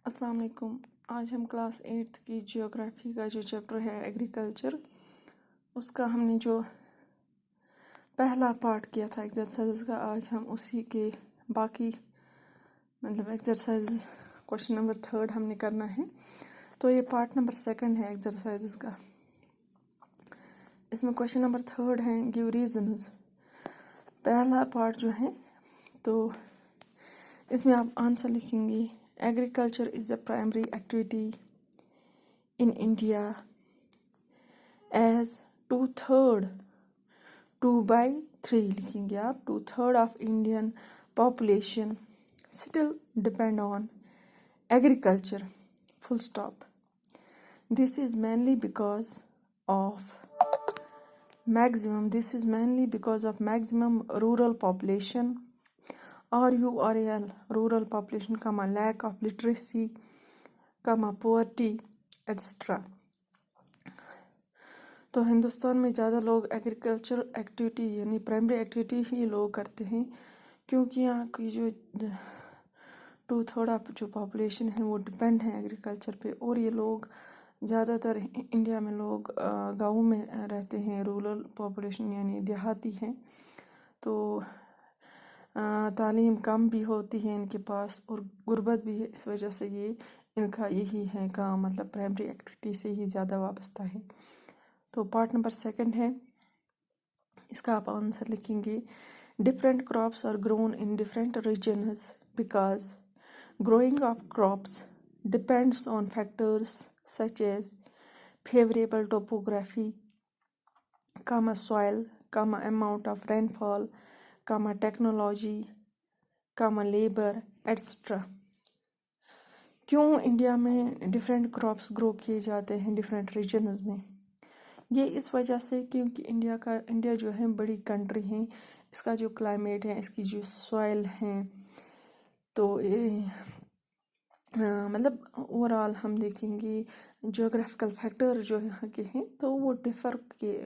السلام علیکم. آج ہم کلاس 8 کی جیوگرافی کا جو چیپٹر ہے ایگریکلچر، اس کا ہم نے جو پہلا پارٹ کیا تھا ایکسرسائز کا، آج ہم اسی کے باقی ایکسرسائز کوشچن نمبر 3 ہم نے کرنا ہے. تو یہ پارٹ نمبر 2 ہے ایکسرسائز کا. اس میں کوشچن نمبر 3 ہے گیو ریزنز. پہلا پارٹ جو ہے تو اس میں آپ آنسر لکھیں گے. Agriculture is the primary activity in India as 2/3 لکھیں گے آپ. 2/3 of Indian population still depend on agriculture. Full stop. This is mainly because of maximum rural population, RURAL, rural population, lack of literacy, poverty, etc. تو ہندوستان میں زیادہ لوگ agriculture activity یعنی primary activity ہی لوگ کرتے ہیں، کیونکہ یہاں کی جو 2/3 جو پاپولیشن ہے وہ ڈپینڈ ہے ایگریکلچر پہ. اور یہ لوگ زیادہ تر انڈیا میں لوگ گاؤں میں رہتے ہیں، رورل پاپولیشن یعنی دیہاتی ہیں. تو تعلیم کم بھی ہوتی ہے ان کے پاس اور غربت بھی ہے، اس وجہ سے یہ ان کا یہی ہے کام، پرائمری ایکٹیویٹی سے ہی زیادہ وابستہ ہے. تو پارٹ نمبر 2 ہے، اس کا آپ آنسر لکھیں گے. Different crops are grown in different regions because growing of crops depends on factors such as favorable topography, soil, amount of rainfall, technology, labor, etc. کیوں انڈیا میں ڈفرینٹ کراپس گرو کیے جاتے ہیں ڈفرینٹ ریجنز میں؟ یہ اس وجہ سے کیونکہ انڈیا جو ہے بڑی کنٹری ہے، اس کا جو کلائمیٹ ہے، اس کی جو سوائل ہیں، تو اوورآل ہم دیکھیں گے جیوگرافیکل فیکٹر جو یہاں کے ہیں تو وہ ڈفر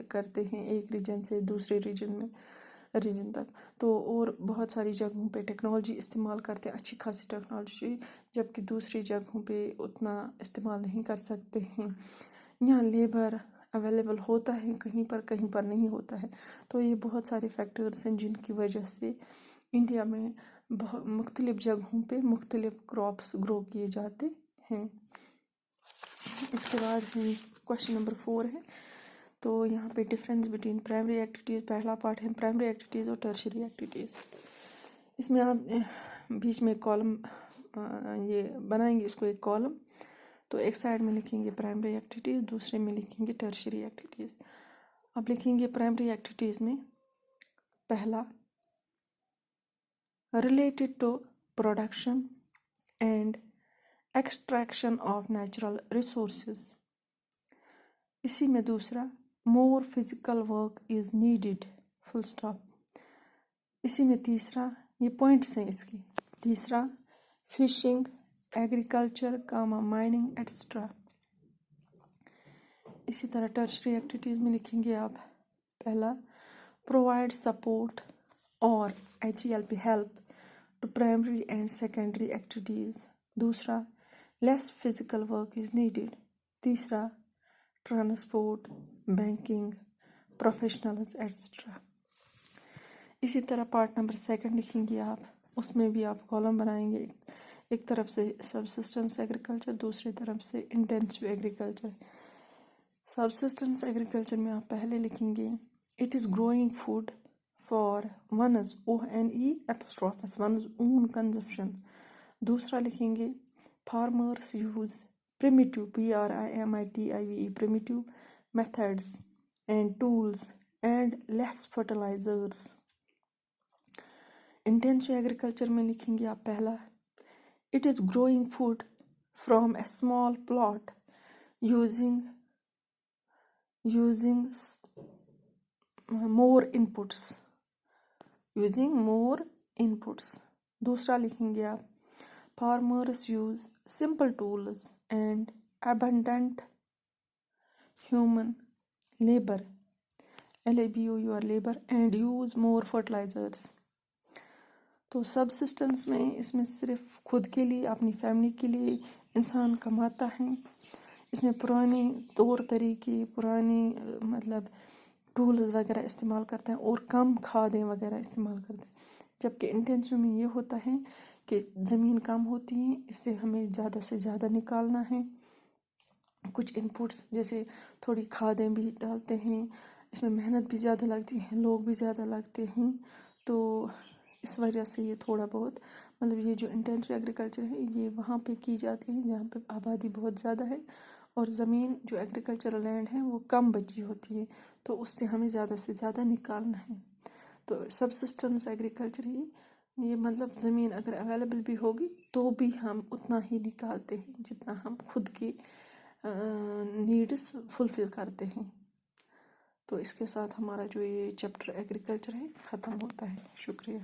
کرتے ہیں ایک ریجن سے دوسرے ریجن تک. تو اور بہت ساری جگہوں پہ ٹیکنالوجی استعمال کرتے ہیں، اچھی خاصی ٹیکنالوجی، جبکہ دوسری جگہوں پہ اتنا استعمال نہیں کر سکتے ہیں. یہاں لیبر اویلیبل ہوتا ہے کہیں پر نہیں ہوتا ہے. تو یہ بہت سارے فیکٹرز ہیں جن کی وجہ سے انڈیا میں بہت مختلف جگہوں پہ مختلف کراپس گرو کیے جاتے ہیں. اس کے بعد کوشچن نمبر 4 ہے. تو یہاں پہ ڈفرینس بٹوین پرائمری ایکٹیویٹیز، پہلا پارٹ ہے پرائمری ایکٹیویٹیز اور ٹرشری ایکٹیویٹیز. اس میں آپ بیچ میں کالم یہ بنائیں گے، اس کو ایک کالم، تو ایک سائڈ میں لکھیں گے پرائمری ایکٹیویٹیز، دوسرے میں لکھیں گے ٹرشری ایکٹیویٹیز. اب لکھیں گے پرائمری ایکٹیویٹیز میں پہلا related to production and extraction of natural resources. اسی میں دوسرا more physical work is needed. full stop. اسی میں تیسرا، یہ پوائنٹس ہیں اس کی، تیسرا فشنگ، ایگریکلچر، مائننگ، ایٹسٹرا. اسی طرح ٹرشری ایکٹیویٹیز میں لکھیں گے آپ پہلا provide support اور HELP help to primary and secondary activities. دوسرا less physical work is needed. تیسرا ٹرانسپورٹ، بینکنگ، پروفیشنلز، ایٹسٹرا. اسی طرح پارٹ نمبر 2 لکھیں گے آپ، اس میں بھی آپ کالم بنائیں گے، ایک طرف سے سبسسٹنس ایگریکلچر، دوسری طرف سے انٹینسو ایگریکلچر. سبسسٹنس ایگریکلچر میں آپ پہلے لکھیں گے it is growing food for one's own consumption. دوسرا لکھیں گے farmers use primitive primitive methods and tools and less fertilizers. Intensive agriculture میں لکھیں گے آپ پہلا it is growing food from a small plot using more inputs. دوسرا لکھیں گے آپ farmers use simple tools and abundant human labor, labor, and use more fertilizers. تو سبسسٹنس میں اس میں صرف خود کے لیے، اپنی فیملی کے لیے انسان کماتا ہے. اس میں پرانے طور طریقے، پرانی مطلب ٹولز وغیرہ استعمال کرتے ہیں اور کم کھادیں وغیرہ استعمال کرتے ہیں. جبکہ انٹینشن میں یہ ہوتا ہے کہ زمین کم ہوتی ہے، اس سے ہمیں زیادہ سے زیادہ نکالنا ہے. کچھ انپٹس جیسے تھوڑی کھادیں بھی ڈالتے ہیں، اس میں محنت بھی زیادہ لگتی ہے، لوگ بھی زیادہ لگتے ہیں. تو اس وجہ سے یہ تھوڑا بہت مطلب یہ جو انٹینسو ایگریکلچر ہے یہ وہاں پہ کی جاتی ہے جہاں پہ آبادی بہت زیادہ ہے اور زمین جو ایگریکلچرل لینڈ ہے وہ کم بچی ہوتی ہے، تو اس سے ہمیں زیادہ سے زیادہ نکالنا ہے. تو سبسسٹنس ایگریکلچر ہی یہ مطلب زمین اگر اویلیبل بھی ہوگی تو بھی ہم اتنا ہی نکالتے ہیں جتنا ہم خود کی نیڈس فلفل کرتے ہیں. تو اس کے ساتھ ہمارا جو یہ چیپٹر ایگریکلچر ہے ختم ہوتا ہے. شکریہ.